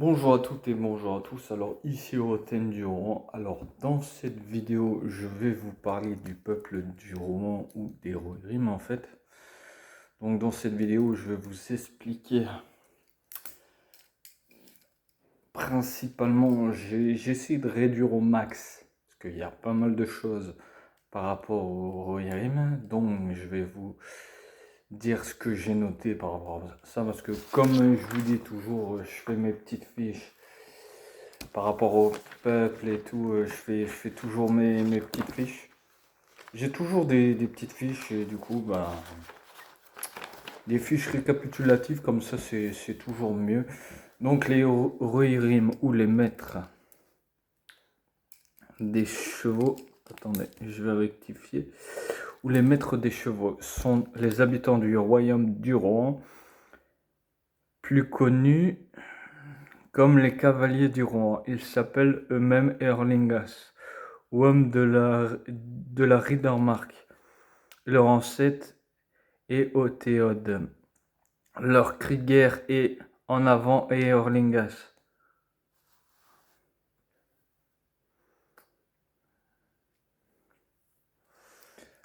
Bonjour à toutes et bonjour à tous. Alors ici Roten du Rohan. Alors dans cette vidéo, je vais vous parler du peuple du Rohan ou des Rohirrim en fait. Donc dans cette vidéo, je vais vous expliquer principalement, j'essaie de réduire au max parce qu'il y a pas mal de choses par rapport aux Rohirrim. Donc je vais vous dire ce que j'ai noté par rapport à ça parce que comme je vous dis toujours, je fais mes petites fiches par rapport au peuple et tout, je fais toujours mes petites fiches. J'ai toujours des petites fiches et du coup, bah, des fiches récapitulatives comme ça, c'est toujours mieux. Donc les Rohirrim ou les maîtres des chevaux, attendez, je vais rectifier, ou les maîtres des chevaux sont les habitants du royaume du Rohan, plus connus comme les cavaliers du Rohan. Ils s'appellent eux-mêmes Erlingas, ou hommes de la Riddermark. Leur ancêtre est Othéode. Leur Krieger est en avant et Erlingas.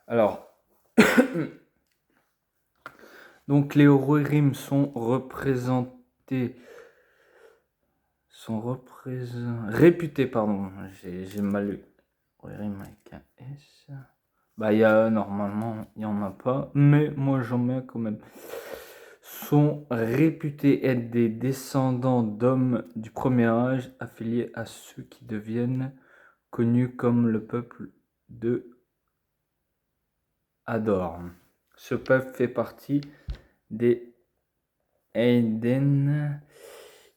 Alors, donc les Rohirrim réputés, pardon, j'ai mal lu. Rohirrim avec un S. Bah, normalement, il n'y en a pas, mais moi j'en mets quand même. Sont réputés être des descendants d'hommes du premier âge affiliés à ceux qui deviennent connus comme le peuple de Hador. Ce peuple fait partie des Eiden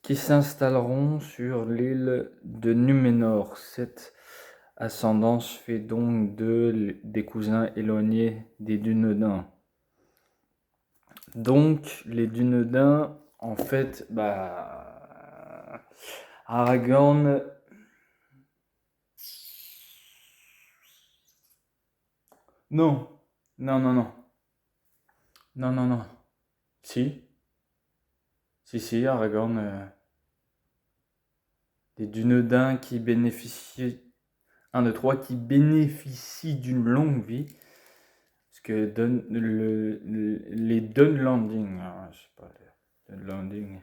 qui s'installeront sur l'île de Númenor. Cette ascendance fait donc des cousins éloignés des Dunedains. Donc les Dunedains, en fait, bah, Aragorn, non, non, non, non, non, non, non, si, Aragorn, des Dunedains qui bénéficient, un de trois, qui bénéficient d'une longue vie, parce que les Dunlanding, je sais pas, les Dunlanding,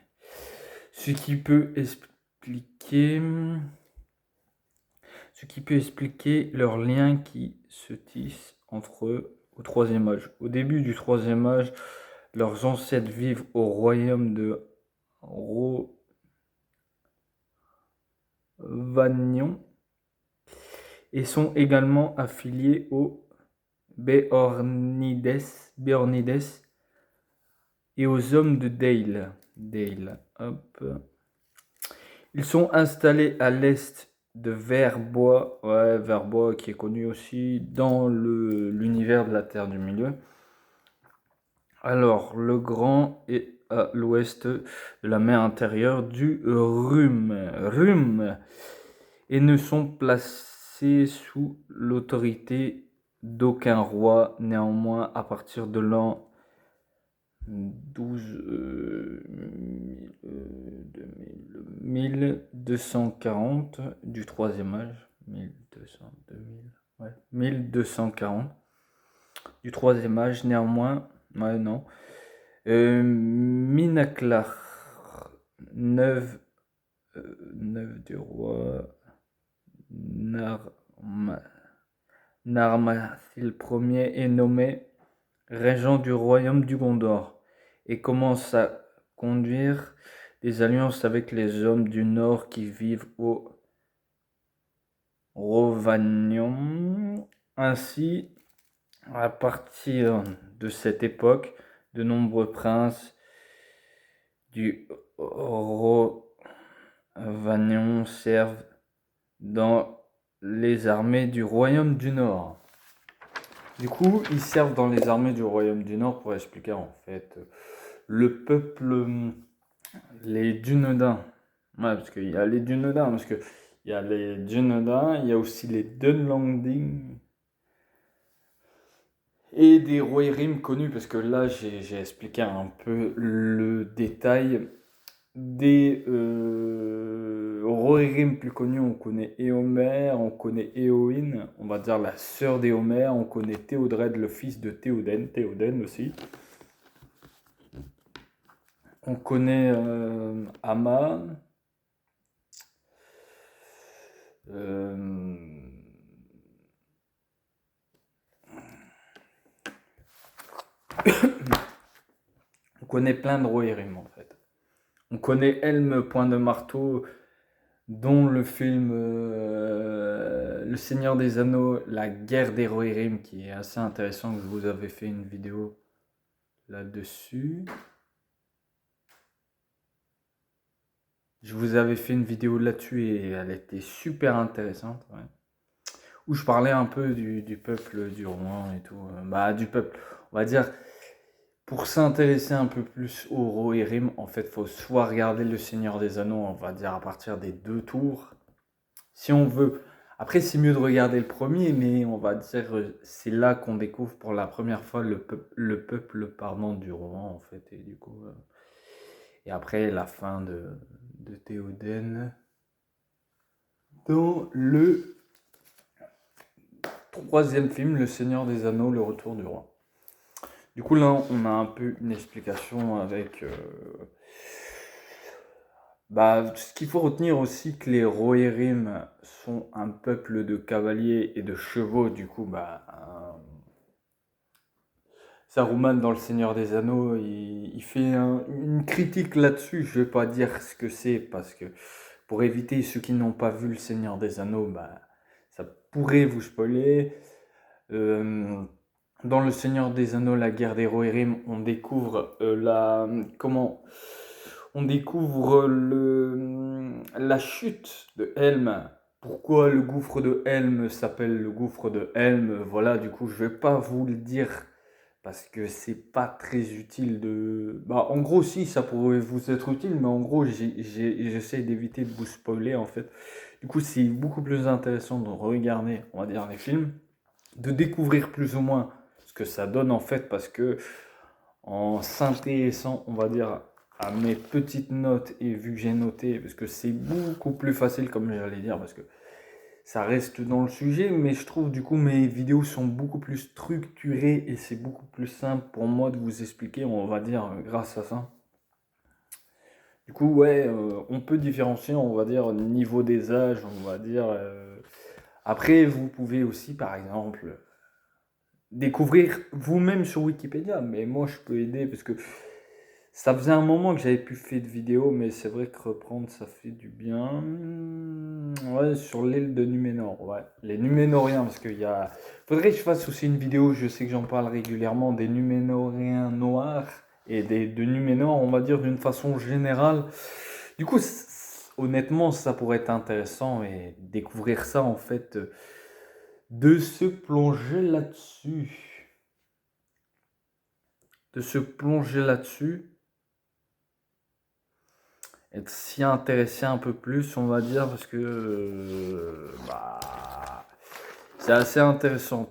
ce qui peut expliquer leurs liens qui se tissent entre eux au troisième âge. Au début du troisième âge, leurs ancêtres vivent au royaume de Rhovanion et sont également affiliés aux Beornides et aux hommes de Dale. Hop. Ils sont installés à l'est de Verbois, Verbois qui est connu aussi dans l'univers de la Terre du Milieu. Alors, le Grand est à l'ouest de la mer intérieure du Rhum et ne sont placés sous l'autorité d'aucun roi. Néanmoins, à partir de l'an 1240 du troisième âge, 1240 du troisième âge, néanmoins, Minaklar, neuve du roi Narmathil Ier est nommé régent du royaume du Gondor et commence à conduire des alliances avec les hommes du Nord qui vivent au Rhovanion. Ainsi, à partir de cette époque, de nombreux princes du Rhovanion servent dans les armées du royaume du Nord. Du coup, ils servent dans les armées du royaume du Nord pour expliquer en fait le peuple, les Dunedains. Ouais, parce qu'il y a les Dunedains, parce que il y a les Dunedains, il y a aussi les Dunlanding et des Rohirrim connus, parce que là j'ai expliqué un peu le détail des Rohirrim plus connu, on connaît Éomer, on connaît Éowyn, on va dire la sœur d'Éomer, on connaît Théodred, le fils de Théoden, Théoden aussi. On connaît Aman. On connaît plein de Rohirrim en fait. On connaît Helm, Point de Marteau, dont le film Le Seigneur des Anneaux, La Guerre des Rohirrim, qui est assez intéressant, que je vous avais fait une vidéo là-dessus. Je vous avais fait une vidéo là-dessus et elle était super intéressante, ouais. Où je parlais un peu du peuple du Rohan et tout. Du peuple, on va dire, pour s'intéresser un peu plus au Rohirrim, en fait, il faut soit regarder Le Seigneur des Anneaux, on va dire à partir des 2 tours. Si on veut. Après, c'est mieux de regarder le premier, mais on va dire, c'est là qu'on découvre pour la première fois le peuple pardon, du Rohan, en fait. Et du coup. Et après, la fin de Théoden. Dans le 3e film, Le Seigneur des Anneaux, Le Retour du Roi. Du coup, là, on a un peu une explication avec. Ce qu'il faut retenir aussi, que les Rohirrim sont un peuple de cavaliers et de chevaux. Du coup, Saruman, dans Le Seigneur des Anneaux, il fait une critique là-dessus. Je vais pas dire ce que c'est, parce que pour éviter ceux qui n'ont pas vu Le Seigneur des Anneaux, ça pourrait vous spoiler. Dans Le Seigneur des Anneaux, la guerre des Rohirrim, on découvre on découvre la chute de Helm. Pourquoi le gouffre de Helm s'appelle le gouffre de Helm? Voilà, du coup, je vais pas vous le dire parce que c'est pas très utile de. En gros, si, ça pourrait vous être utile, mais en gros, j'essaie d'éviter de vous spoiler en fait. Du coup, c'est beaucoup plus intéressant de regarder, on va dire, les films, de découvrir plus ou moins ce que ça donne en fait, parce que en s'intéressant, on va dire, à mes petites notes, et vu que j'ai noté, parce que c'est beaucoup plus facile, comme j'allais dire, parce que ça reste dans le sujet, mais je trouve du coup mes vidéos sont beaucoup plus structurées et c'est beaucoup plus simple pour moi de vous expliquer, on va dire, grâce à ça. Du coup, ouais, on peut différencier, on va dire, au niveau des âges, on va dire. Après, vous pouvez aussi, par exemple, découvrir vous-même sur Wikipédia, mais moi je peux aider parce que ça faisait un moment que j'avais plus fait de vidéos, mais c'est vrai que reprendre ça fait du bien. Ouais, sur l'île de Numénor, ouais, les Numénoriens, parce faudrait que je fasse aussi une vidéo, je sais que j'en parle régulièrement, des Numénoriens noirs et de Numénor, on va dire d'une façon générale. Du coup, honnêtement, ça pourrait être intéressant et découvrir ça en fait. De se plonger là-dessus. De se plonger là-dessus. Et de s'y intéresser un peu plus, on va dire, parce que c'est assez intéressant.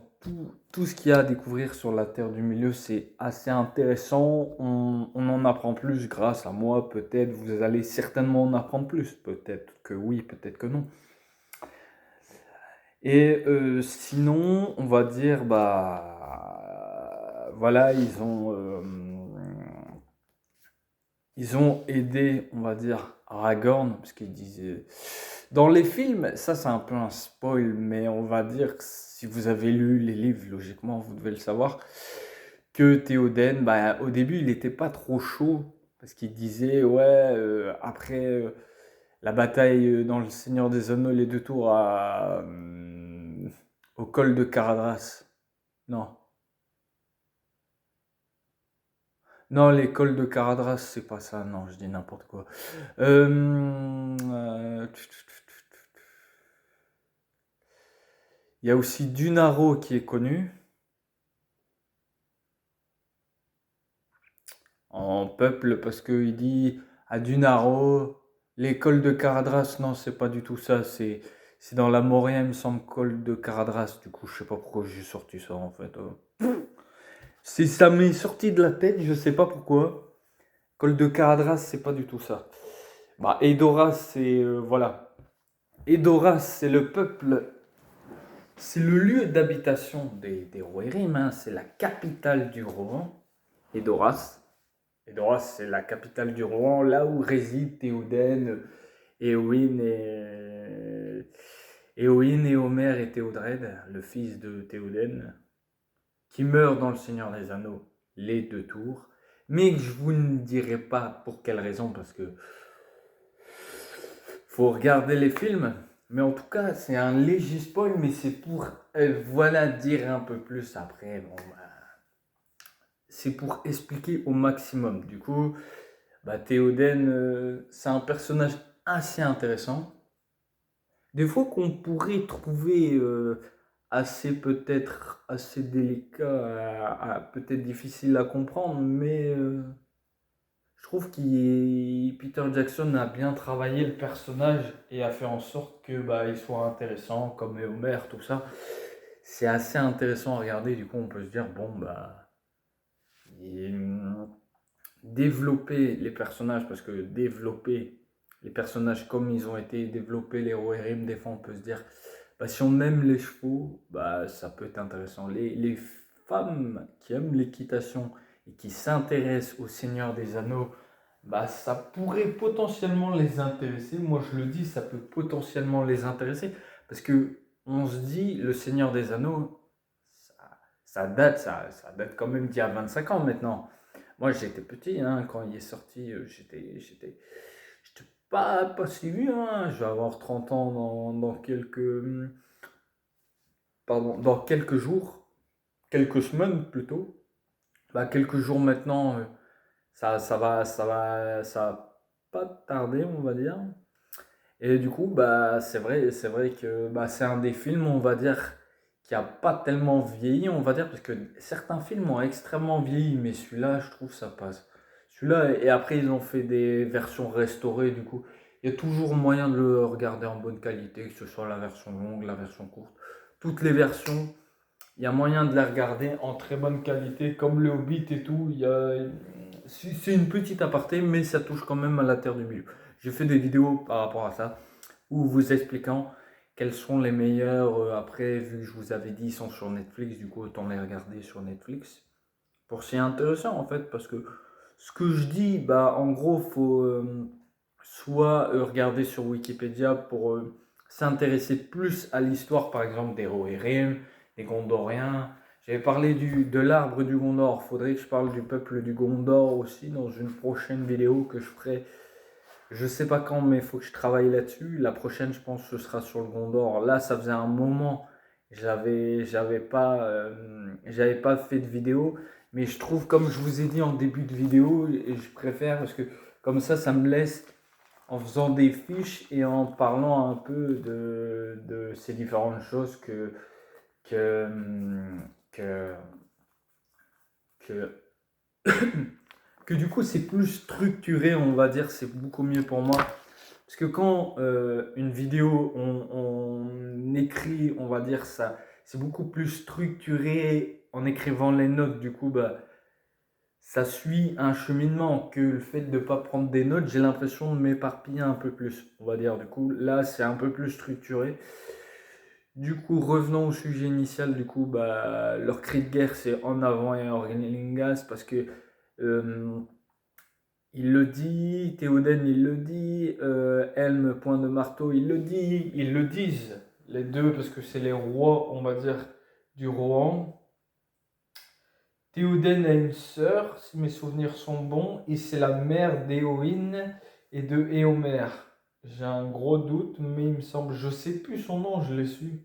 Tout ce qu'il y a à découvrir sur la Terre du Milieu, c'est assez intéressant. On en apprend plus grâce à moi, peut-être. Vous allez certainement en apprendre plus. Peut-être que oui, peut-être que non. Et sinon, on va dire, voilà, ils ont aidé, on va dire, Aragorn, parce qu'ils disaient. Dans les films, ça c'est un peu un spoil, mais on va dire que si vous avez lu les livres, logiquement, vous devez le savoir, que Théoden, au début, il n'était pas trop chaud, parce qu'il disait, ouais, après la bataille dans Le Seigneur des Anneaux, les 2 tours au col de Caradhras. Non. Non, l'école de Caradhras, c'est pas ça. Non, je dis n'importe quoi. Il y a aussi Dunaro qui est connu en peuple, parce qu'il dit à Dunaro, l'école de Caradhras. Non, c'est pas du tout ça. C'est dans la Moria, il me semble, col de Caradhras. Du coup, je sais pas pourquoi j'ai sorti ça en fait. Si ça m'est sorti de la tête, je sais pas pourquoi. Col de Caradhras, c'est pas du tout ça. Edoras, c'est voilà. Edoras, c'est le peuple, c'est le lieu d'habitation des Rohirrim, hein, c'est la capitale du Rohan. Edoras. Edoras, c'est la capitale du Rohan, là où réside Théoden, Éowyn et Omer et Théodred, le fils de Théoden, qui meurt dans Le Seigneur des Anneaux, les deux tours. Mais je vous ne dirai pas pour quelle raison, parce que faut regarder les films. Mais en tout cas, c'est un léger spoil, mais c'est pour voilà, dire un peu plus après. Bon, c'est pour expliquer au maximum. Du coup, Théoden, c'est un personnage assez intéressant. Des fois qu'on pourrait trouver assez peut-être assez délicat, peut-être difficile à comprendre, mais je trouve que Peter Jackson a bien travaillé le personnage et a fait en sorte que il soit intéressant, comme Homer, tout ça. C'est assez intéressant à regarder. Du coup, on peut se dire bon développer les personnages, parce que développer les personnages comme ils ont été développés, les Rohirrim, des fois on peut se dire si on aime les chevaux, ça peut être intéressant. Les femmes qui aiment l'équitation et qui s'intéressent au Seigneur des Anneaux, ça pourrait potentiellement les intéresser. Moi je le dis, ça peut potentiellement les intéresser, parce que on se dit, le Seigneur des Anneaux, ça date quand même d'il y a 25 ans maintenant. Moi, j'étais petit, hein, quand il est sorti, j'étais pas si vieux, hein. Je vais avoir 30 ans dans quelques jours, quelques semaines plutôt. Quelques jours maintenant, ça va pas tarder, on va dire. Et du coup, c'est vrai que c'est un des films, on va dire, qui a pas tellement vieilli, on va dire, parce que certains films ont extrêmement vieilli, mais celui-là, je trouve, ça passe. Celui-là, et après, ils ont fait des versions restaurées, du coup, il y a toujours moyen de le regarder en bonne qualité, que ce soit la version longue, la version courte. Toutes les versions, il y a moyen de les regarder en très bonne qualité, comme le Hobbit et tout. C'est une petite aparté, mais ça touche quand même à la terre du milieu. J'ai fait des vidéos par rapport à ça, où vous expliquant quels sont les meilleurs. Après, vu que je vous avais dit, ils sont sur Netflix, du coup, autant les regarder sur Netflix. Pour c'est intéressant en fait, parce que ce que je dis, en gros, faut soit regarder sur Wikipédia pour s'intéresser plus à l'histoire, par exemple, des Rohirrim, des Gondoriens. J'avais parlé de l'arbre du Gondor. Faudrait que je parle du peuple du Gondor aussi dans une prochaine vidéo que je ferai. Je sais pas quand, mais il faut que je travaille là-dessus. La prochaine, je pense, ce sera sur le Gondor. Là, ça faisait un moment, j'avais pas fait de vidéo, mais je trouve, comme je vous ai dit en début de vidéo, et je préfère parce que comme ça me laisse en faisant des fiches et en parlant un peu de ces différentes choses que, que, que que du coup c'est plus structuré, on va dire, c'est beaucoup mieux pour moi. Parce que quand une vidéo, on écrit, on va dire ça, c'est beaucoup plus structuré en écrivant les notes. Du coup, ça suit un cheminement que le fait de ne pas prendre des notes, j'ai l'impression de m'éparpiller un peu plus, on va dire. Du coup, là, c'est un peu plus structuré. Du coup, revenons au sujet initial, du coup, leur cri de guerre, c'est en avant et Orlingas, parce que il le dit, Théoden il le dit, Helm, point de marteau, il le dit, ils le disent, les deux, parce que c'est les rois, on va dire, du Rohan. Théoden a une sœur, si mes souvenirs sont bons, et c'est la mère d'Éowyn et de Éomer. J'ai un gros doute, mais il me semble, je sais plus son nom, je l'ai su.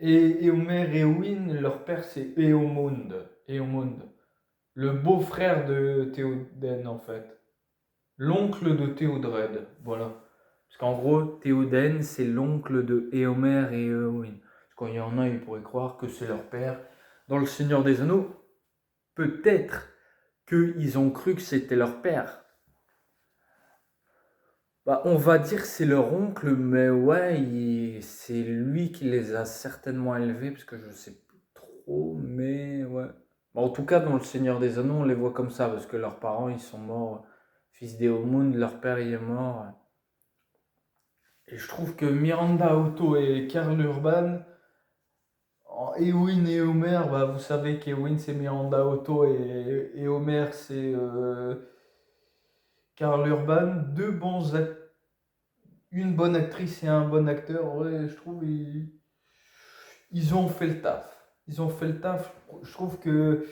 Et Éomer et Éowyn, leur père c'est Éomund. Éomund. Le beau-frère de Théoden en fait. L'oncle de Théodred, voilà. Parce qu'en gros, Théoden, c'est l'oncle de Éomer et Éowyn. Parce qu'il y en a, ils pourraient croire que c'est leur père. Dans Le Seigneur des Anneaux, peut-être qu'ils ont cru que c'était leur père. On va dire que c'est leur oncle, mais ouais, c'est lui qui les a certainement élevés, parce que je sais plus trop, mais ouais. En tout cas, dans Le Seigneur des Anneaux, on les voit comme ça, parce que leurs parents, ils sont morts fils d'Eomound, leur père il est mort. Et je trouve que Miranda Otto et Karl Urban, Éowyn et Homer, bah, vous savez qu'Éowyn c'est Miranda Otto et Homer c'est Karl Urban, une bonne actrice et un bon acteur. Ouais, je trouve ils ont fait le taf. Ils ont fait le taf. Je trouve que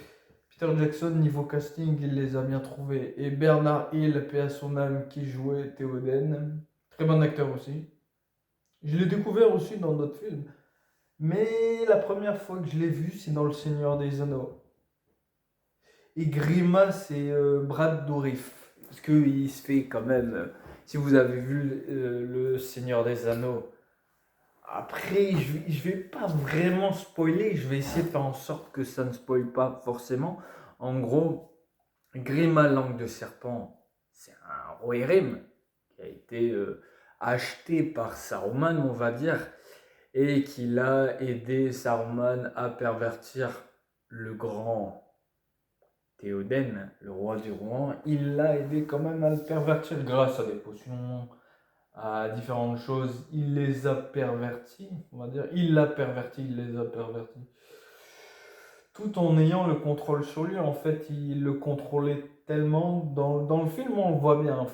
Peter Jackson, niveau casting, il les a bien trouvés. Et Bernard Hill, paix à son âme, qui jouait Théoden, très bon acteur aussi. Je l'ai découvert aussi dans d'autres films. Mais la première fois que je l'ai vu, c'est dans Le Seigneur des Anneaux. Et Grima, c'est Brad Dourif. Parce qu'il se fait quand même. Si vous avez vu Le Seigneur des Anneaux, après, je vais pas vraiment spoiler. Je vais essayer de faire en sorte que ça ne spoile pas forcément. En gros, Grima, langue de serpent, c'est un Rohirrim qui a été acheté par Saruman, on va dire, et qui l'a aidé Saruman à pervertir le grand Théoden, le roi du Rohan. Il l'a aidé quand même à le pervertir grâce à des potions, à différentes choses. Il les a pervertis, on va dire. Il l'a perverti, il les a pervertis. Tout en ayant le contrôle sur lui, en fait, il le contrôlait tellement. Dans le film, on le voit bien.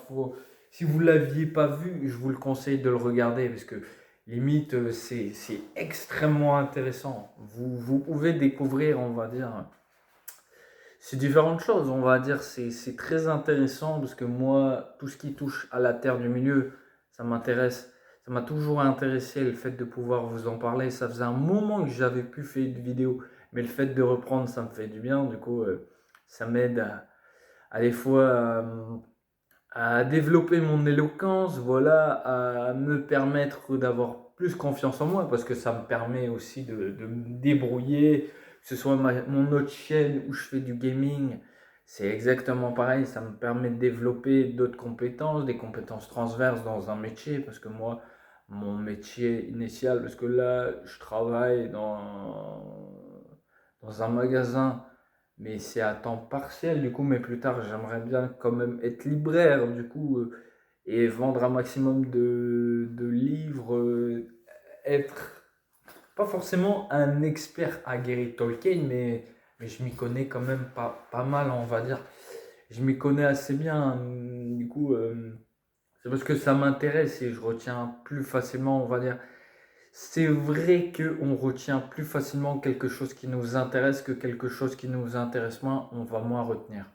Si vous ne l'aviez pas vu, je vous le conseille de le regarder parce que limite, c'est extrêmement intéressant. Vous pouvez découvrir, on va dire, c'est différentes choses, on va dire. C'est très intéressant parce que moi, tout ce qui touche à la Terre du Milieu, ça m'intéresse. Ça m'a toujours intéressé le fait de pouvoir vous en parler. Ça faisait un moment que j'avais plus fait de vidéo, mais le fait de reprendre, ça me fait du bien. Du coup, ça m'aide à des fois à développer mon éloquence, voilà, à me permettre d'avoir plus confiance en moi parce que ça me permet aussi de me débrouiller, que ce soit mon autre chaîne où je fais du gaming, c'est exactement pareil, ça me permet de développer d'autres compétences, des compétences transverses dans un métier parce que moi, mon métier initial, parce que là, je travaille dans un magasin mais c'est à temps partiel du coup, mais plus tard j'aimerais bien quand même être libraire du coup et vendre un maximum de livres, être pas forcément un expert aguerri Tolkien, mais je m'y connais quand même pas mal, on va dire. Je m'y connais assez bien, du coup, c'est parce que ça m'intéresse et je retiens plus facilement, on va dire. C'est vrai qu'on retient plus facilement quelque chose qui nous intéresse que quelque chose qui nous intéresse moins, on va moins retenir.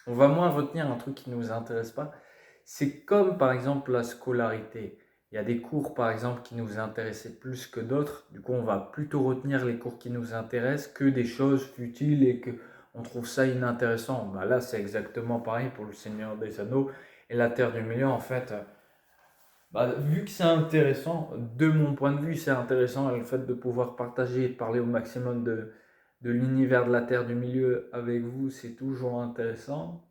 On va moins retenir un truc qui ne nous intéresse pas. C'est comme par exemple la scolarité. Il y a des cours par exemple qui nous intéressaient plus que d'autres. Du coup, on va plutôt retenir les cours qui nous intéressent que des choses futiles et que on trouve ça inintéressant. Bah là, c'est exactement pareil pour le Seigneur des Anneaux et la Terre du Milieu en fait. Bah, vu que c'est intéressant, de mon point de vue, c'est intéressant le fait de pouvoir partager et de parler au maximum de l'univers de la Terre du Milieu avec vous, c'est toujours intéressant.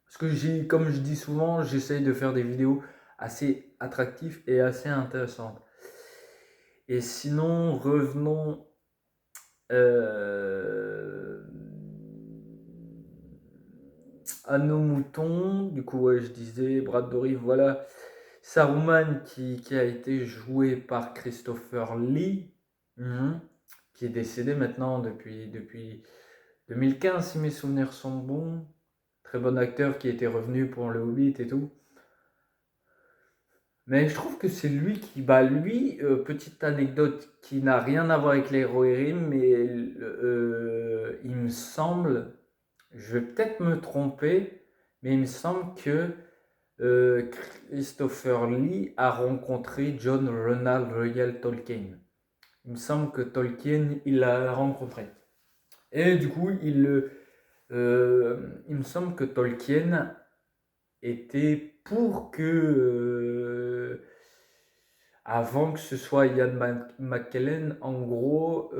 Parce que comme je dis souvent, j'essaye de faire des vidéos assez attractives et assez intéressantes. Et sinon, revenons euh, à nos moutons. Du coup, ouais, je disais, Brad Dourif, voilà. Saruman qui a été joué par Christopher Lee, qui est décédé maintenant depuis 2015 si mes souvenirs sont bons. Très bon acteur qui était revenu pour le Hobbit et tout. Mais je trouve que c'est lui qui, bah lui, petite anecdote qui n'a rien à voir avec les Rohirrim, mais il me semble, je vais peut-être me tromper, mais il me semble que Christopher Lee a rencontré John Ronald Reuel Tolkien. Il me semble que Tolkien, il l'a rencontré. Et du coup, il me semble que Tolkien était pour que, avant que ce soit Ian McKellen, en gros,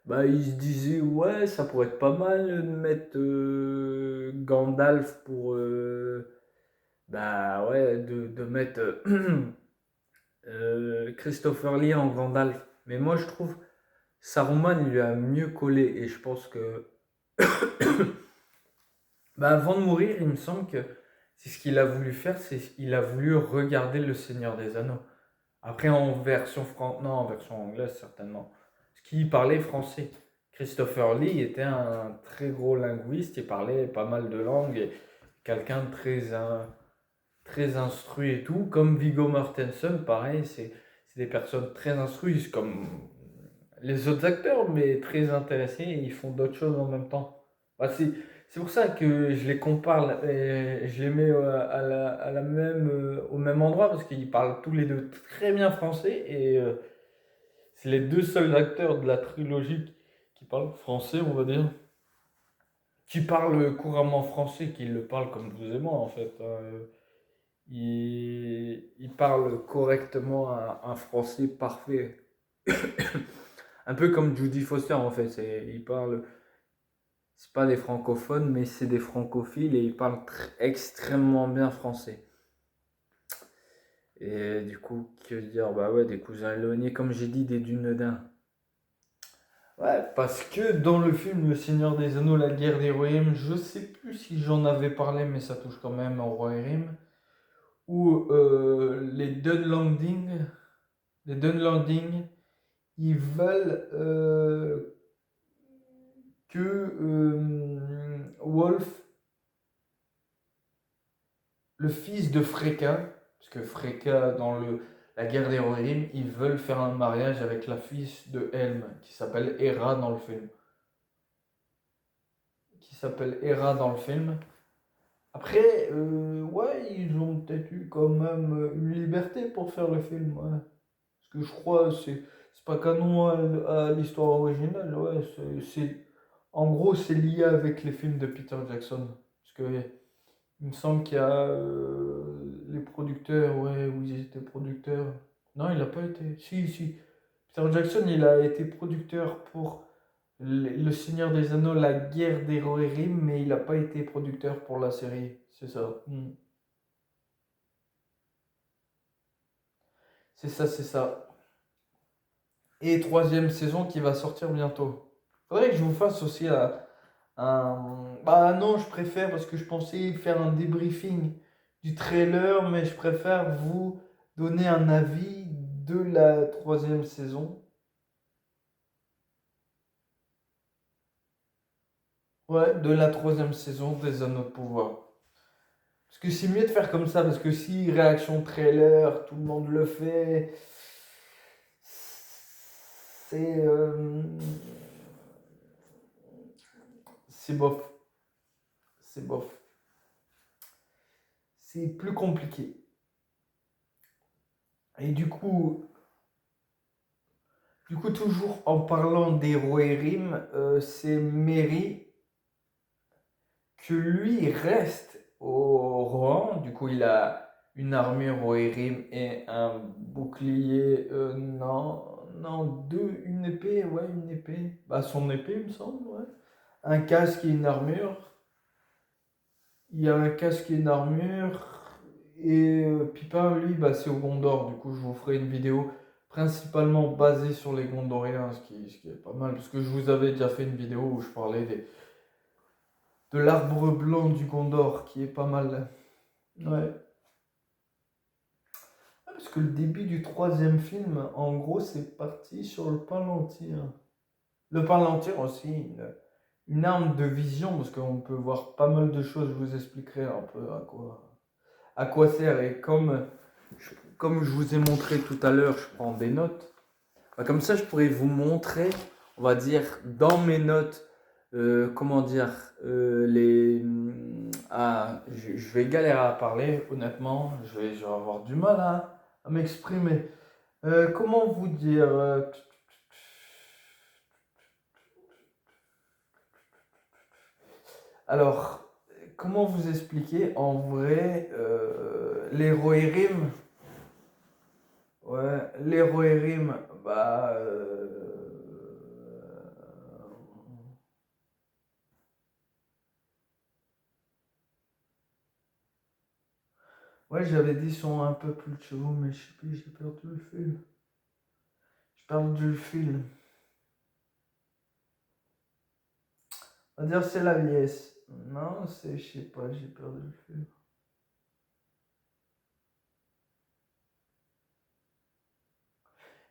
bah, il se disait, ouais, ça pourrait être pas mal de mettre Gandalf pour... bah ouais, de mettre Christopher Lee en Gandalf. Mais moi, je trouve Saruman, il lui a mieux collé. Et je pense que Bah, avant de mourir, il me semble que c'est ce qu'il a voulu faire, c'est qu'il a voulu regarder Le Seigneur des Anneaux. Après, non, en version anglaise, certainement. Parce qu'il parlait français. Christopher Lee était un très gros linguiste, il parlait pas mal de langues, et quelqu'un de très instruit et tout. Comme Viggo Mortensen, pareil, c'est des personnes très instruites, comme les autres acteurs, mais très intéressés, et ils font d'autres choses en même temps. Bah, c'est pour ça que je les compare et je les mets à la même, au même endroit, parce qu'ils parlent tous les deux très bien français, et c'est les deux seuls acteurs de la trilogie qui parlent français, on va dire, qui parlent couramment français, qui le parlent comme vous et moi, en fait, hein. Ils parlent correctement un français parfait. Un peu comme Judy Foster, en fait. Ils parlent, c'est pas des francophones, mais c'est des francophiles, et ils parlent extrêmement bien français. Et du coup, que dire? Bah ouais, des cousins éloignés, comme j'ai dit, des Dunedins. Ouais, parce que dans le film Le Seigneur des Anneaux, la guerre des Rohirrim, je sais plus si j'en avais parlé, mais ça touche quand même au Rohirrim, où les Dunlanding, ils veulent que Wolf, le fils de Freka, parce que Freka, dans la guerre des Rohirrim, ils veulent faire un mariage avec la fille de Helm, qui s'appelle Hera dans le film. Après, ouais, ils ont peut-être eu quand même une liberté pour faire le film, ouais. Parce que je crois c'est pas canon à l'histoire originale, ouais. En gros, c'est lié avec les films de Peter Jackson. Parce que il me semble qu'il y a les producteurs, ouais, où ils étaient producteurs. Non, il n'a pas été. Si, si. Peter Jackson, il a été producteur pour Le Seigneur des Anneaux, la guerre des Rohirrim, mais il n'a pas été producteur pour la série. C'est ça. C'est ça, c'est ça. Et troisième saison qui va sortir bientôt. Faudrait que je vous fasse aussi un... Bah non, je préfère parce que je pensais faire un débriefing du trailer, mais je préfère vous donner un avis de la troisième saison. Ouais, de la troisième saison des Anneaux de Pouvoir. Parce que c'est mieux de faire comme ça, parce que si réaction trailer, tout le monde le fait, c'est c'est bof, c'est bof, c'est plus compliqué. Et du coup, toujours en parlant des Rohirrim, c'est Merry que lui il reste au Rohan. Du coup, il a une armure Rohirrim et un bouclier. Non, non, une épée, ouais, une épée. Bah, son épée, il me semble, ouais. Un casque et une armure. Il y a un casque et une armure. Et Pipin, lui, bah, c'est au Gondor. Du coup, je vous ferai une vidéo principalement basée sur les Gondoriens, ce qui est pas mal. Parce que je vous avais déjà fait une vidéo où je parlais de l'arbre blanc du Gondor, qui est pas mal. Ouais. Parce que le début du troisième film, en gros, c'est parti sur le Palantir. Le Palantir aussi, une arme de vision, parce qu'on peut voir pas mal de choses. Je vous expliquerai un peu à quoi sert. Et comme je vous ai montré tout à l'heure, je prends des notes. Bah, comme ça, je pourrais vous montrer, on va dire, dans mes notes, comment dire, je vais galérer à parler, honnêtement. Je vais avoir du mal à m'exprimer. Comment vous dire Alors, comment vous expliquer en vrai les Rohirrim. Ouais, les Rohirrim, bah. Ouais, j'avais dit sont un peu plus de chevaux, mais je sais plus, j'ai perdu le fil. J'ai perdu le fil. On va dire c'est la vieillesse. Non, c'est, je sais pas, j'ai perdu le fil.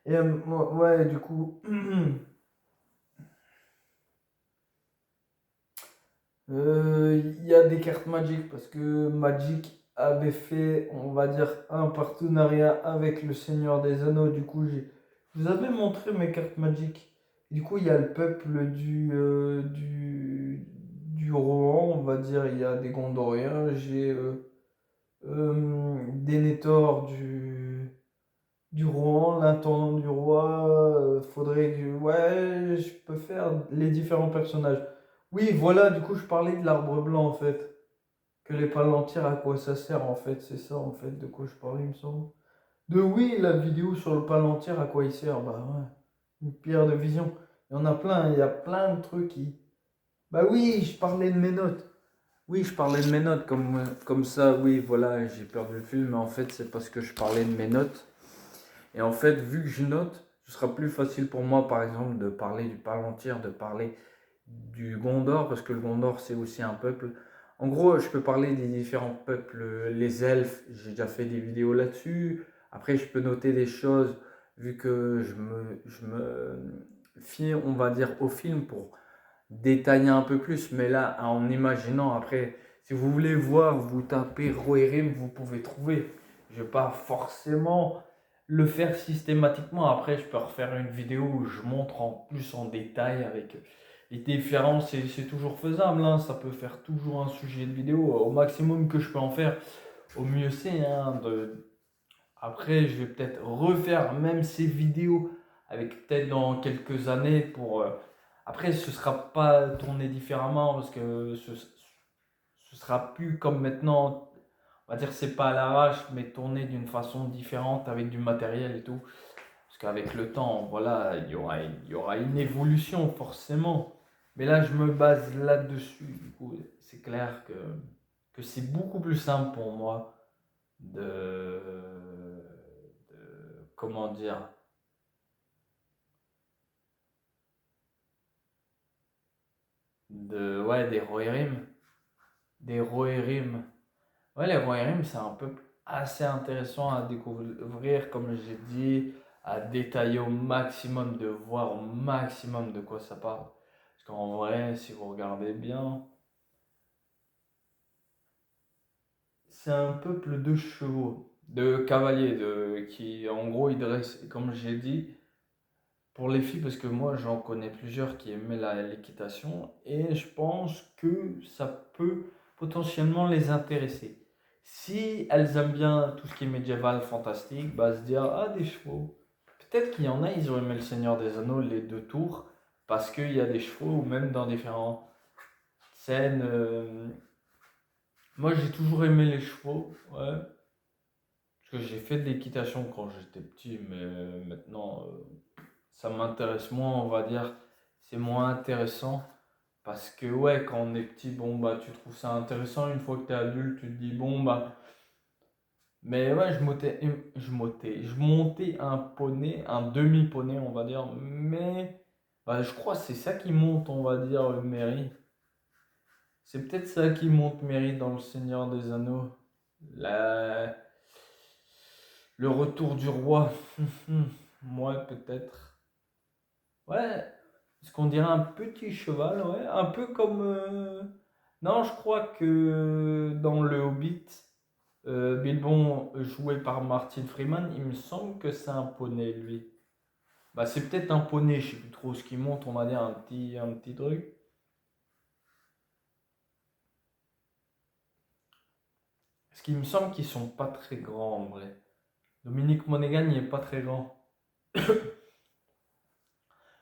Et ouais, du coup, il y a des cartes Magic parce que Magic avait fait, on va dire, un partenariat avec le Seigneur des Anneaux. Du coup, je vous avais montré mes cartes Magic. Du coup, il y a le peuple du Rohan, on va dire. Il y a des Gondoriens. J'ai Denethor du Rohan, l'intendant du roi. Faudrait que. Ouais, je peux faire les différents personnages. Oui, voilà, du coup, je parlais de l'arbre blanc en fait. Que les palantirs, à quoi ça sert en fait? C'est ça en fait de quoi je parlais, il me semble. De oui, la vidéo sur le palantir, à quoi il sert? Bah ouais, une pierre de vision. Il y en a plein, il y a plein de trucs qui. Bah oui, je parlais de mes notes. Oui, je parlais de mes notes, comme ça, oui, voilà, j'ai perdu le film, mais en fait, c'est parce que je parlais de mes notes. Et en fait, vu que je note, ce sera plus facile pour moi, par exemple, de parler du Palantir, de parler du Gondor, parce que le Gondor, c'est aussi un peuple. En gros, je peux parler des différents peuples, les elfes, j'ai déjà fait des vidéos là-dessus. Après, je peux noter des choses, vu que je me fie, on va dire, au film pour détailler un peu plus. Mais là, en imaginant, après, si vous voulez voir, vous tapez Rohirrim, vous pouvez trouver. Je ne vais pas forcément le faire systématiquement. Après, je peux refaire une vidéo où je montre en plus en détail avec les différences. C'est toujours faisable, hein. Ça peut faire toujours un sujet de vidéo. Au maximum que je peux en faire, au mieux c'est, hein, Après, je vais peut-être refaire même ces vidéos avec peut-être dans quelques années pour... Après, ce sera pas tourné différemment parce que ce sera plus comme maintenant. On va dire c'est pas à l'arrache, mais tourné d'une façon différente avec du matériel et tout. Parce qu'avec le temps, voilà, il y aura une évolution forcément. Mais là, je me base là-dessus. Du coup, c'est clair que c'est beaucoup plus simple pour moi comment dire, ouais, des Rohirrim. Des Rohirrim. Ouais, les Rohirrim, c'est un peuple assez intéressant à découvrir, comme j'ai dit, à détailler au maximum, de voir au maximum de quoi ça parle. Parce qu'en vrai, si vous regardez bien, c'est un peuple de chevaux, de cavaliers, qui en gros, ils dressent, comme j'ai dit, pour les filles, parce que moi j'en connais plusieurs qui aimaient l'équitation, et je pense que ça peut potentiellement les intéresser. Si elles aiment bien tout ce qui est médiéval, fantastique, bah se dire, ah, des chevaux. Peut-être qu'il y en a, ils ont aimé le Seigneur des Anneaux, les deux tours, parce qu'il y a des chevaux, ou même dans différentes scènes. Moi j'ai toujours aimé les chevaux, ouais. Parce que j'ai fait de l'équitation quand j'étais petit, mais maintenant ça m'intéresse moins, on va dire. C'est moins intéressant. Parce que, ouais, quand on est petit, bon, bah, tu trouves ça intéressant. Une fois que tu es adulte, tu te dis, bon, bah. Mais ouais, je montais un poney, un demi-poney, on va dire. Mais bah, je crois que c'est ça qui monte, on va dire, Mary. C'est peut-être ça qui monte Mary dans Le Seigneur des Anneaux. La... Le retour du roi. Moi, peut-être. Ouais, ce qu'on dirait un petit cheval, ouais, un peu comme... Non, je crois que dans Le Hobbit, Bilbon joué par Martin Freeman, il me semble que c'est un poney, lui. Bah, c'est peut-être un poney, je sais plus trop ce qui monte, on va dire un petit truc. Parce qu'il me semble qu'ils sont pas très grands en vrai. Dominique Monaghan, il est pas très grand.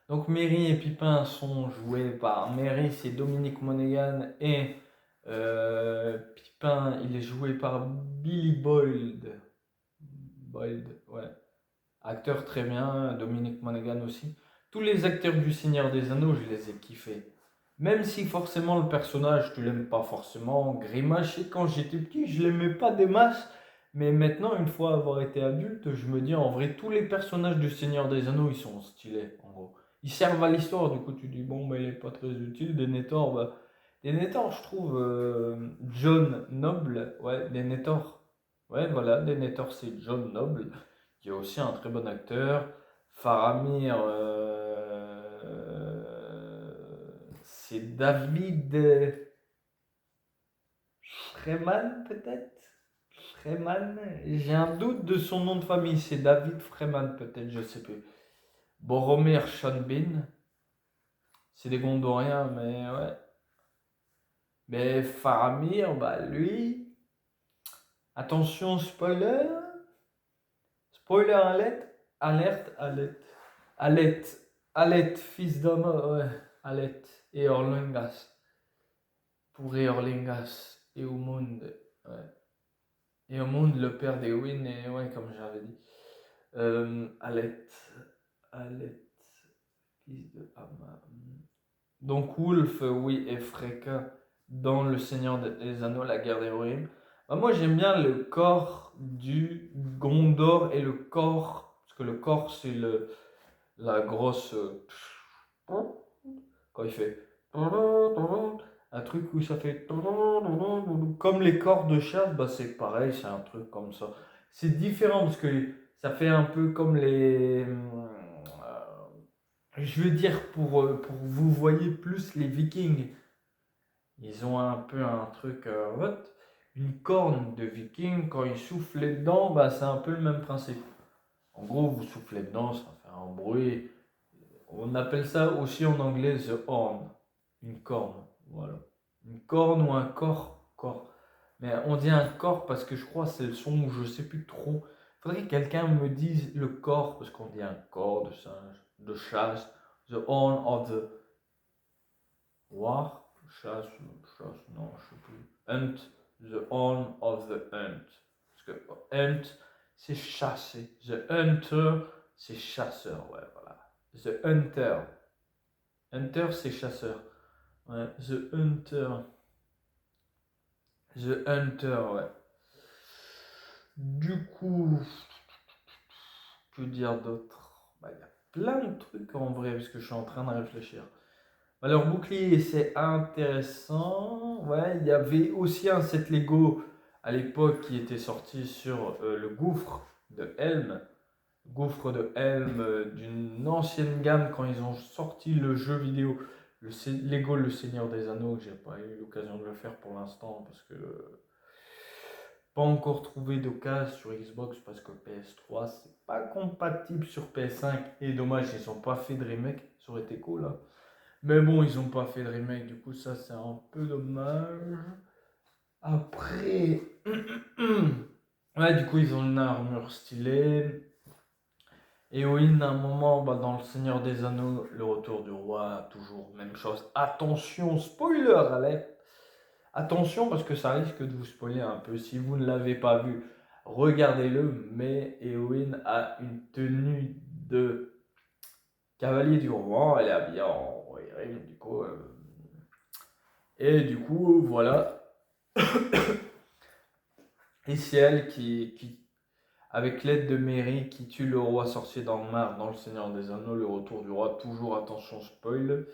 Donc Merry et Pipin sont joués par Merry, c'est Dominique Monaghan, et Pipin, il est joué par Billy Boyd. Boyd, ouais. Acteur très bien, Dominique Monaghan aussi. Tous les acteurs du Seigneur des Anneaux, je les ai kiffés. Même si forcément le personnage, tu l'aimes pas forcément. Grimace, quand j'étais petit, je l'aimais pas des masses. Mais maintenant, une fois avoir été adulte, je me dis en vrai, tous les personnages du Seigneur des Anneaux, ils sont stylés, en gros. Ils servent à l'histoire, du coup, tu dis, bon, mais il est pas très utile. Denethor, bah, Denethor, je trouve John Noble, ouais, Denethor. Ouais, voilà, Denethor, c'est John Noble, qui est aussi un très bon acteur. Faramir, c'est David Freeman, peut-être? Freeman? J'ai un doute de son nom de famille, c'est David Freeman, peut-être, je sais plus. Boromir Sean Bean, c'est des Gondoriens, mais ouais. Mais Faramir, bah lui, attention, spoiler, spoiler alerte, alerte, alerte, alerte, alerte, fils d'homme, ouais, alerte, et Orlingas, pour Orlingas, et au monde, ouais. Et au monde, le père d'Ewin, et ouais, comme j'avais dit. Alette, Alette, fils de Amma. Donc Wolf, oui, et Freka dans Le Seigneur des Anneaux, la guerre des Rohirrim. Bah, moi j'aime bien le corps du Gondor et le corps, parce que le corps c'est la grosse. Quand il fait. Un truc où ça fait. Comme les corps de chasse, bah c'est pareil, c'est un truc comme ça. C'est différent parce que ça fait un peu comme les. Je veux dire, pour vous voyez plus les Vikings. Ils ont un peu un truc, une corne de Viking, quand ils soufflent dedans, bah, c'est un peu le même principe. En gros, vous soufflez dedans, ça fait un bruit. On appelle ça aussi en anglais the horn, une corne. Voilà. Une corne ou un corps. Mais on dit un corps parce que je crois que c'est le son où je sais plus trop. Faudrait que quelqu'un me dise le corps, parce qu'on dit un corps de singe, de chasse. The horn of the war, chasse, non, je sais plus. Hunt, the horn of the hunt. Parce que hunt, c'est chasser. The hunter, c'est chasseur, ouais, voilà. The hunter. Hunter, c'est chasseur. Ouais, the hunter. The hunter, ouais. Du coup, que dire d'autre? Bah, il y a plein de trucs en vrai, parce que je suis en train de réfléchir. Alors, bouclier, c'est intéressant. Ouais, il y avait aussi un set Lego à l'époque qui était sorti sur le gouffre de Helm. Gouffre de Helm d'une ancienne gamme quand ils ont sorti le jeu vidéo Lego Le Seigneur des Anneaux. J'ai pas eu l'occasion de le faire pour l'instant parce que pas encore trouvé d'occasion sur Xbox parce que PS3 c'est pas compatible sur PS5 et dommage ils ont pas fait de remake, ça aurait été cool hein. Mais bon, ils ont pas fait de remake, du coup, ça c'est un peu dommage. Après, ouais, du coup, ils ont une armure stylée. Et oui, à un moment, bah, dans Le Seigneur des Anneaux, le retour du roi, toujours même chose. Attention, spoiler alert. Attention parce que ça risque de vous spoiler un peu. Si vous ne l'avez pas vu, regardez-le. Mais Éowyn a une tenue de cavalier du roi. Elle est habillée en Rohirrim, du coup. Et du coup, voilà. Et c'est elle avec l'aide de Merry, qui tue le roi sorcier d'Angmar dans Le Seigneur des Anneaux, le retour du roi. Toujours attention, spoil.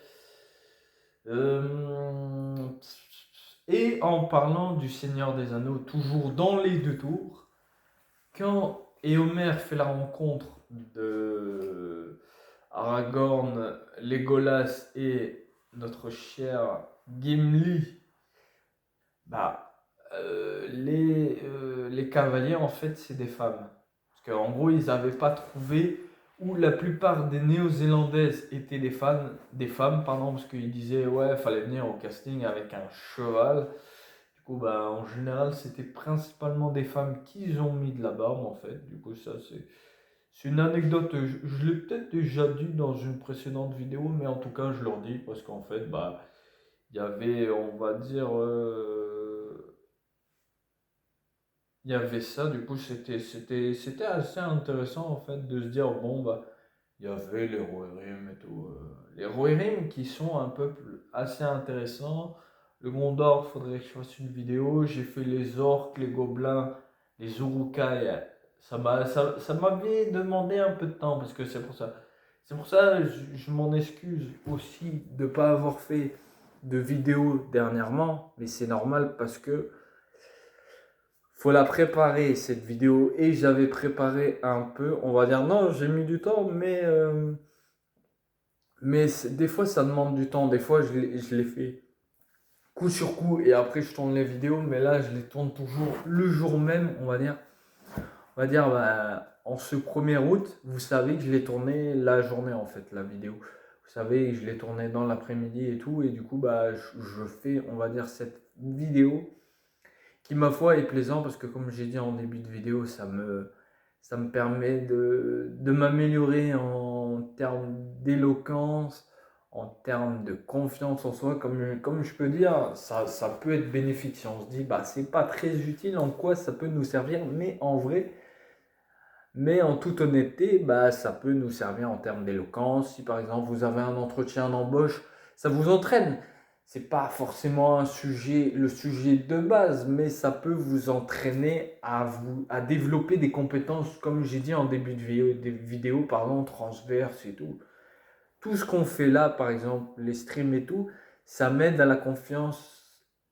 Et en parlant du Seigneur des Anneaux, toujours dans les deux tours, quand Éomer fait la rencontre de Aragorn, Legolas et notre cher Gimli, bah, les cavaliers, en fait, c'est des femmes. Parce qu'en gros, ils n'avaient pas trouvé, ou la plupart des Néo-Zélandaises étaient des femmes, pardon, parce qu'ils disaient, ouais, il fallait venir au casting avec un cheval. Du coup, bah, en général, c'était principalement des femmes qui ont mis de la barbe, en fait. Du coup, ça, c'est une anecdote, je l'ai peut-être déjà dit dans une précédente vidéo, mais en tout cas, je leur dis, parce qu'en fait, bah, il y avait, on va dire, il y avait ça, du coup, c'était assez intéressant, en fait, de se dire, bon, bah, il y avait les Rohirrim et tout. Les Rohirrim qui sont un peuple assez intéressant. Le Gondor, faudrait que je fasse une vidéo. J'ai fait les orques, les gobelins, les Uruk-hai. Ça m'avait demandé un peu de temps, parce que c'est pour ça. C'est pour ça, je m'en excuse aussi de ne pas avoir fait de vidéo dernièrement, mais c'est normal parce que faut la préparer cette vidéo et j'avais préparé un peu, on va dire non, j'ai mis du temps, mais des fois ça demande du temps, des fois je l'ai fait coup sur coup et après je tourne les vidéos, mais là je les tourne toujours le jour même, on va dire en ce 1er août, vous savez que je l'ai tourné la journée en fait, la vidéo. Vous savez que je l'ai tourné dans l'après-midi et tout, et du coup je fais, on va dire, cette vidéo qui ma foi est plaisant parce que comme j'ai dit en début de vidéo, ça me permet de m'améliorer en termes d'éloquence, en termes de confiance en soi, comme je peux dire, ça peut être bénéfique si on se dit, bah c'est pas très utile, en quoi ça peut nous servir, mais en toute honnêteté, bah, ça peut nous servir en termes d'éloquence. Si par exemple vous avez un entretien d'embauche, ça vous entraîne. C'est pas forcément le sujet de base, mais ça peut vous entraîner à développer des compétences, comme j'ai dit en début de vidéo, pardon, transverses et tout. Tout ce qu'on fait là, par exemple, les streams et tout, ça m'aide à la confiance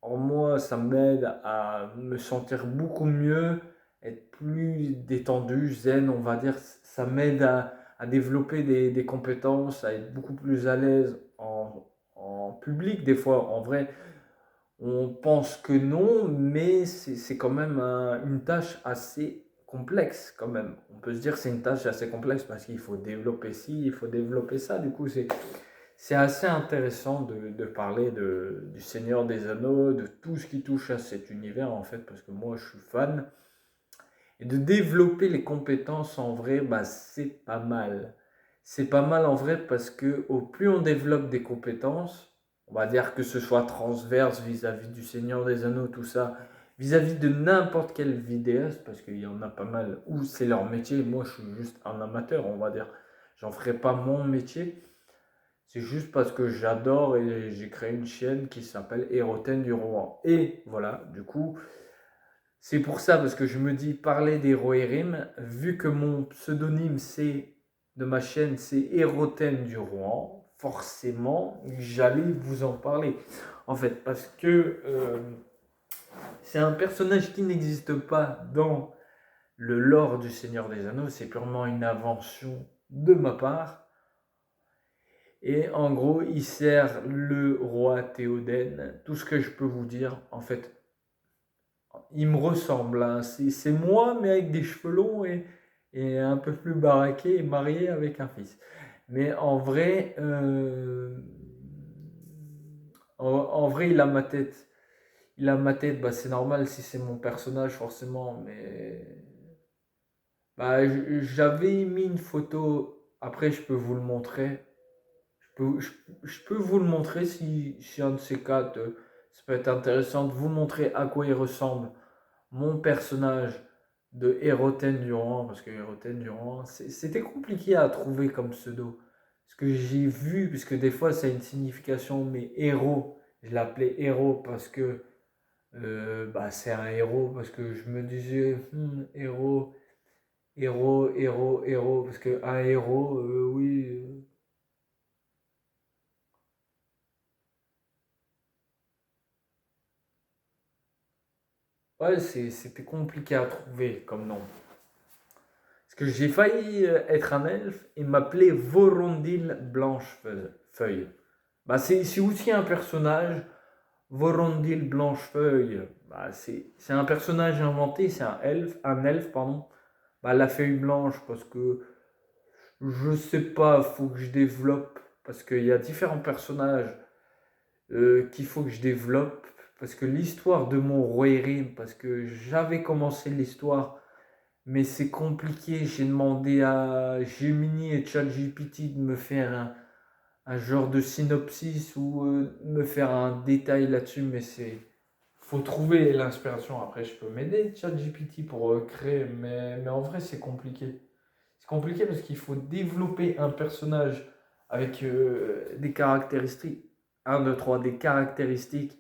en moi, ça m'aide à me sentir beaucoup mieux, être plus détendu, zen, on va dire. Ça m'aide à développer des compétences, à être beaucoup plus à l'aise en public. Des fois, en vrai, on pense que non, mais c'est quand même une tâche assez complexe quand même. On peut se dire que c'est une tâche assez complexe parce qu'il faut développer ci, il faut développer ça. Du coup, c'est assez intéressant de parler du Seigneur des Anneaux, de tout ce qui touche à cet univers en fait, parce que moi je suis fan. Et de développer les compétences en vrai, bah, c'est pas mal. C'est pas mal en vrai parce que au plus on développe des compétences, on va dire que ce soit transverse vis-à-vis du Seigneur des Anneaux, tout ça, vis-à-vis de n'importe quel vidéaste, parce qu'il y en a pas mal où c'est leur métier, moi je suis juste un amateur, on va dire. J'en ferai pas mon métier. C'est juste parce que j'adore et j'ai créé une chaîne qui s'appelle Héroten du Rohan. Et voilà, du coup, c'est pour ça, parce que je me dis parler des Rohirrim, vu que mon pseudonyme de ma chaîne c'est Héroten du Rohan, forcément j'allais vous en parler. En fait, parce que c'est un personnage qui n'existe pas dans le lore du Seigneur des Anneaux, c'est purement une invention de ma part. Et en gros, il sert le roi Théoden. Tout ce que je peux vous dire, en fait, il me ressemble, hein. C'est moi, mais avec des cheveux longs et un peu plus baraqué et marié avec un fils. Mais en vrai, en vrai, il a ma tête. Il a ma tête, bah, c'est normal si c'est mon personnage, forcément. Mais bah, j'avais mis une photo. Après, je peux vous le montrer. Je peux vous le montrer si un de ces quatre, ça peut être intéressant de vous montrer à quoi il ressemble mon personnage de Héroten Durand, parce que Héroten Durand, c'était compliqué à trouver comme pseudo. Ce que j'ai vu, puisque des fois ça a une signification, mais héros, je l'appelais héros parce que bah, c'est un héros, parce que je me disais, héros, héros, héros, héros, parce que un héros, oui. Ouais, c'était compliqué à trouver comme nom. Parce que j'ai failli être un elfe et m'appeler Vorondil Blanchefeuille. Bah, c'est aussi un personnage, Vorondil Blanchefeuille. Bah, c'est un personnage inventé, c'est un elfe, pardon. Bah, la feuille blanche, parce que je sais pas, faut que je développe. Parce qu'il y a différents personnages qu'il faut que je développe. Parce que l'histoire de mon Rohirrim, parce que j'avais commencé l'histoire, mais c'est compliqué. J'ai demandé à Gemini et ChatGPT de me faire un genre de synopsis ou me faire un détail là-dessus, mais faut trouver l'inspiration. Après, je peux m'aider ChatGPT pour créer, mais en vrai, c'est compliqué. C'est compliqué parce qu'il faut développer un personnage avec des caractéristiques, un 2 3 des caractéristiques,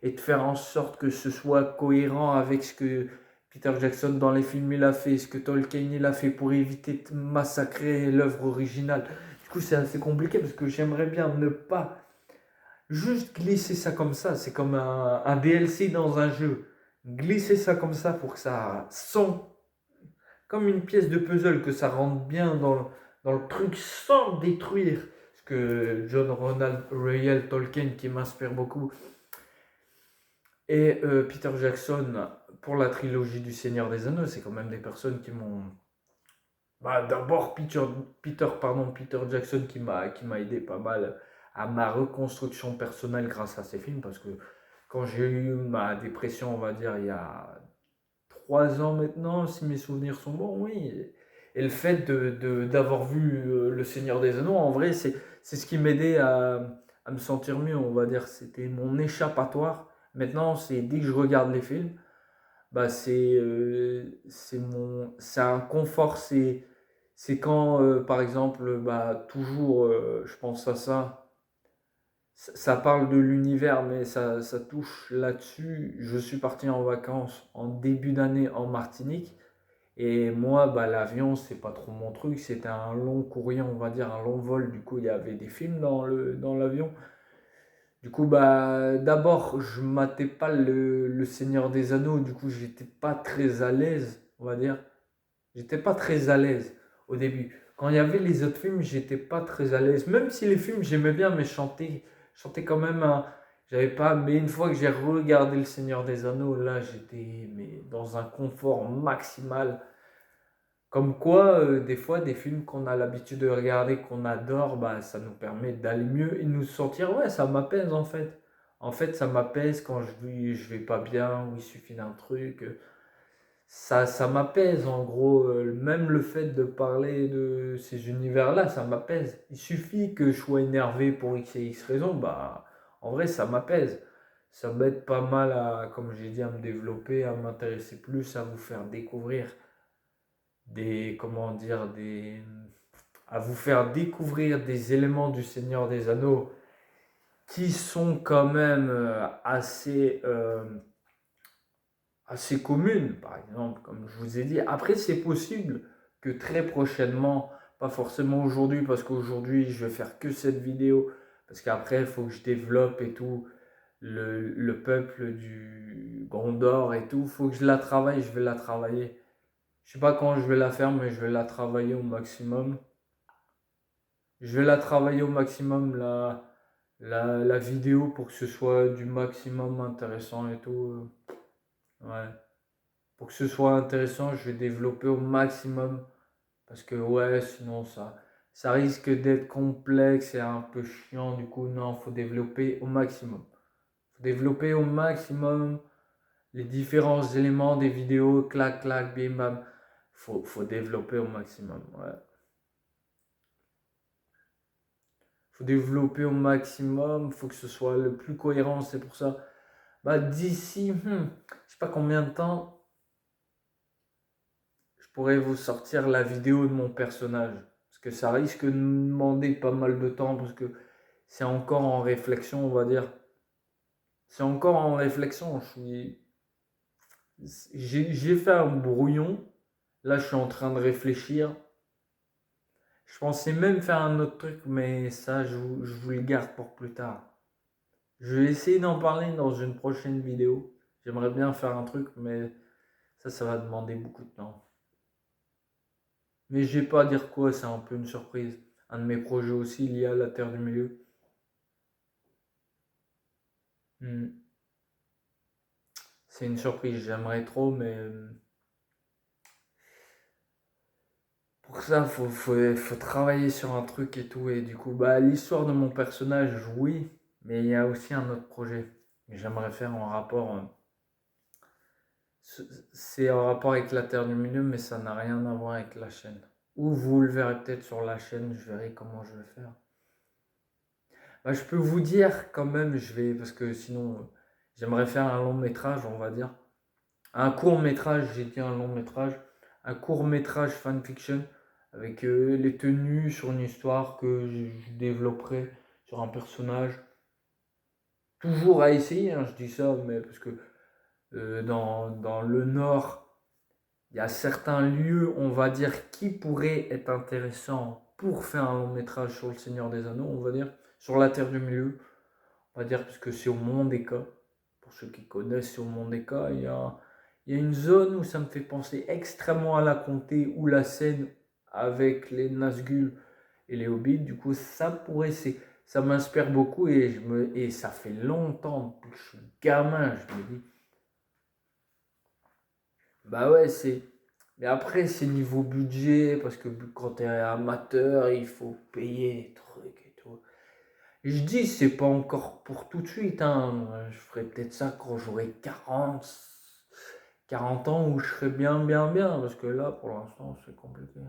et de faire en sorte que ce soit cohérent avec ce que Peter Jackson dans les films il a fait, ce que Tolkien il a fait pour éviter de massacrer l'œuvre originale. Du coup, c'est assez compliqué parce que j'aimerais bien ne pas Juste glisser ça comme ça, c'est comme un DLC dans un jeu. Glisser ça comme ça pour que ça sente comme une pièce de puzzle, que ça rentre bien dans le truc sans détruire. Parce que John Ronald Reuel Tolkien, qui m'inspire beaucoup, et Peter Jackson, pour la trilogie du Seigneur des Anneaux, c'est quand même des personnes qui m'ont... Bah, d'abord Peter Jackson qui m'a aidé pas mal à ma reconstruction personnelle grâce à ces films, parce que quand j'ai eu ma dépression, on va dire, il y a 3 ans maintenant, si mes souvenirs sont bons, oui. Et le fait d'avoir vu Le Seigneur des Anneaux, en vrai, c'est ce qui m'aidait à me sentir mieux, on va dire. C'était mon échappatoire. Maintenant, c'est dès que je regarde les films, bah c'est un confort. C'est quand, par exemple, bah, toujours, je pense à ça. Ça parle de l'univers, mais ça touche là-dessus. Je suis parti en vacances en début d'année en Martinique. Et moi, bah, l'avion, c'est pas trop mon truc. C'était un long courrier, on va dire, un long vol. Du coup, il y avait des films dans l'avion. Du coup, bah, d'abord, je matais pas le Seigneur des Anneaux. Du coup, j'étais pas très à l'aise, on va dire. J'étais pas très à l'aise au début. Quand il y avait les autres films, j'étais pas très à l'aise. Même si les films, j'aimais bien, mais chanter quand même. J'avais pas. Mais une fois que j'ai regardé Le Seigneur des Anneaux, là, j'étais mais dans un confort maximal. Comme quoi, des fois, des films qu'on a l'habitude de regarder, qu'on adore, bah, ça nous permet d'aller mieux et de nous sentir, ouais, ça m'apaise en fait. En fait, ça m'apaise quand je vais pas bien ou il suffit d'un truc. Ça m'apaise en gros. Même le fait de parler de ces univers-là, ça m'apaise. Il suffit que je sois énervé pour X et X raison, bah, en vrai, ça m'apaise. Ça m'aide pas mal à, comme j'ai dit, à me développer, à m'intéresser plus, à vous faire découvrir comment dire, à vous faire découvrir des éléments du Seigneur des Anneaux qui sont quand même assez communes, par exemple, comme je vous ai dit. Après, c'est possible que très prochainement, pas forcément aujourd'hui, parce qu'aujourd'hui, je vais faire que cette vidéo, parce qu'après, il faut que je développe et tout, le peuple du Gondor et tout, il faut que je la travaille, je vais la travailler. Je sais pas quand je vais la faire, mais je vais la travailler au maximum. Je vais la travailler au maximum, la vidéo, pour que ce soit du maximum intéressant et tout. Ouais. Pour que ce soit intéressant, je vais développer au maximum. Parce que, ouais, sinon, ça risque d'être complexe et un peu chiant. Du coup, non, faut développer au maximum. Faut développer au maximum les différents éléments des vidéos. Clac, clac, bim, bam. Faut développer au maximum. Ouais. Faut développer au maximum, faut que ce soit le plus cohérent, c'est pour ça. Bah d'ici, je sais pas combien de temps, je pourrais vous sortir la vidéo de mon personnage. Parce que ça risque de me demander pas mal de temps, parce que c'est encore en réflexion, on va dire. C'est encore en réflexion, j'ai fait un brouillon, là je suis en train de réfléchir. Je pensais même faire un autre truc, mais ça je vous le garde pour plus tard. Je vais essayer d'en parler dans une prochaine vidéo. J'aimerais bien faire un truc, mais ça va demander beaucoup de temps. Mais je vais pas à dire quoi, c'est un peu une surprise. Un de mes projets aussi lié à la Terre du Milieu. C'est une surprise, j'aimerais trop, mais pour ça, faut travailler sur un truc et tout. Et du coup, bah, l'histoire de mon personnage, oui, mais il y a aussi un autre projet que j'aimerais faire en rapport. C'est en rapport avec la Terre du Milieu, mais ça n'a rien à voir avec la chaîne. Ou vous le verrez peut-être sur la chaîne, je verrai comment je vais faire. Bah, je peux vous dire quand même, parce que sinon, j'aimerais faire un long métrage, on va dire. Un court métrage, j'ai dit un long métrage. Un court métrage fanfiction avec les tenues sur une histoire que je développerai sur un personnage. Toujours à essayer, hein, je dis ça, mais parce que dans le Nord, il y a certains lieux, on va dire, qui pourraient être intéressants pour faire un long métrage sur le Seigneur des Anneaux, on va dire, sur la Terre du Milieu. on va dire, parce que c'est au Mondéka. Pour ceux qui connaissent, c'est au Mondéka. Il y a une zone où ça me fait penser extrêmement à la Comté ou la Seine avec les Nazgûl et les Hobbits. Du coup, ça m'inspire beaucoup et ça fait longtemps depuis que je suis gamin, je me dis, bah ouais, mais après, c'est niveau budget, parce que quand t'es amateur, il faut payer des trucs et tout. Et je dis, c'est pas encore pour tout de suite, hein. Je ferai peut-être ça quand j'aurai 40 ans où je serai bien, bien, bien. Parce que là, pour l'instant, c'est compliqué.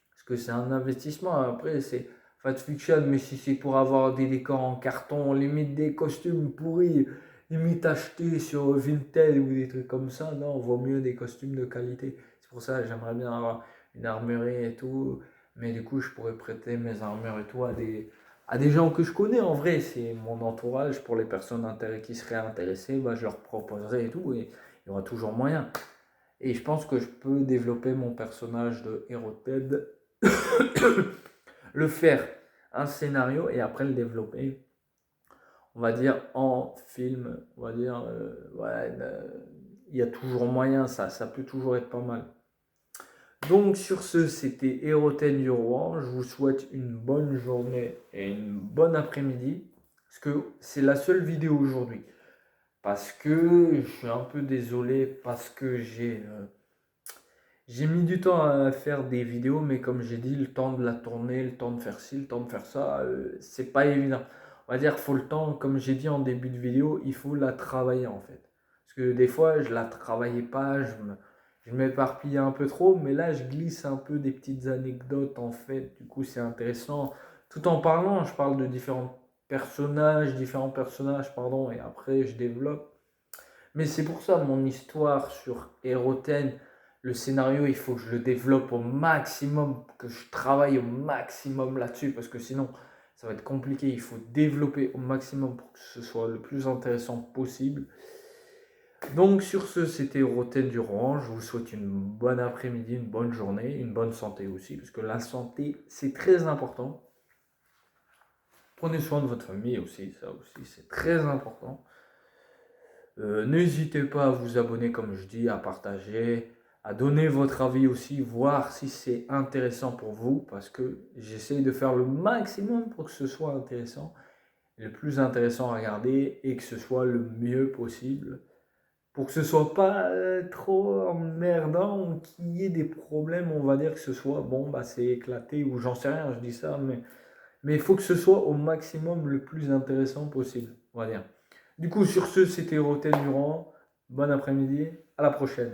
Parce que c'est un investissement. Après, c'est Fat Fiction, mais si c'est pour avoir des décors en carton, limite des costumes pourris, limite achetés sur Vinted ou des trucs comme ça, non, vaut mieux des costumes de qualité. C'est pour ça que j'aimerais bien avoir une armurerie et tout. Mais du coup, je pourrais prêter mes armures et tout à des gens que je connais. En vrai, c'est mon entourage. Pour les personnes qui seraient intéressées, bah, je leur proposerai et tout. Et il y aura toujours moyen. Et je pense que je peux développer mon personnage de héros Ted, le faire un scénario et après le développer, on va dire en film, on va dire, ouais, il y a toujours moyen, ça peut toujours être pas mal. Donc sur ce, c'était Héroten du Rouen. Je vous souhaite une bonne journée et une bonne après-midi. Parce que c'est la seule vidéo aujourd'hui. Parce que je suis un peu désolé, parce que j'ai mis du temps à faire des vidéos, mais comme j'ai dit, le temps de la tourner, le temps de faire ci, le temps de faire ça, c'est pas évident. On va dire qu'il faut le temps, comme j'ai dit en début de vidéo, il faut la travailler en fait. Parce que des fois, je la travaillais pas, je m'éparpillais un peu trop, mais là, je glisse un peu des petites anecdotes en fait. Du coup, c'est intéressant. Tout en parlant, je parle de différents personnages, pardon, et après, je développe. Mais c'est pour ça, mon histoire sur Eroten, le scénario, il faut que je le développe au maximum, que je travaille au maximum là-dessus, parce que sinon, ça va être compliqué. Il faut développer au maximum pour que ce soit le plus intéressant possible. Donc sur ce, c'était Roten du Rouen. Je vous souhaite une bonne après-midi, une bonne journée, une bonne santé aussi, parce que la santé, c'est très important. Prenez soin de votre famille aussi, ça aussi, c'est très important. N'hésitez pas à vous abonner, comme je dis, à partager, à donner votre avis aussi, voir si c'est intéressant pour vous, parce que j'essaye de faire le maximum pour que ce soit intéressant, le plus intéressant à regarder et que ce soit le mieux possible, pour que ce soit pas trop emmerdant ou qu'il y ait des problèmes, on va dire que ce soit, bon, bah c'est éclaté ou j'en sais rien, je dis ça, mais il faut que ce soit au maximum le plus intéressant possible, on va dire. Du coup, sur ce, c'était Roten Durand. Bon après-midi, à la prochaine.